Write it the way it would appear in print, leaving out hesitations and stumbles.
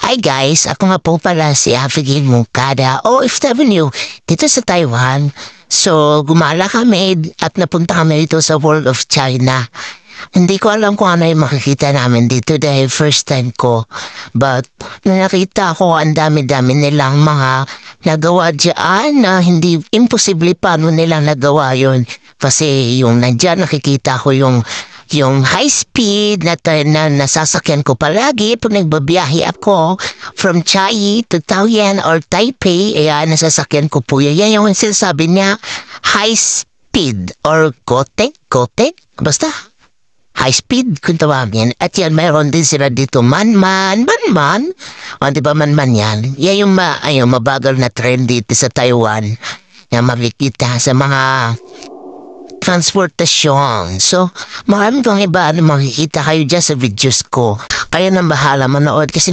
Hi guys, ako nga po pala si Abigail Moncada, OFW, dito sa Taiwan. So, gumala kami at napunta kami dito sa World of China. Hindi ko alam kung ano yung makikita namin dito dahil first time ko. But, nakita ko ang dami-dami nilang mga nagawa dyan na hindi imposible paano nilang nagawa yun. Kasi yung nandyan nakikita ko yung high speed na nasasakyan ko palagi pag nagbabiyahe ako from Chiayi to Taoyuan or Taipei, nasasakyan ko po yan. Yan yung sinasabi niya, high speed or kote, basta high speed kung tawagin. At yan, mayroon din sila dito, manman. O, di ba manman yan? Yan yung mabagal na trend dito sa Taiwan na makikita sa mga transportasyon. So, marami kong iba na makikita kayo dyan sa videos ko. Kaya nang bahala manood kasi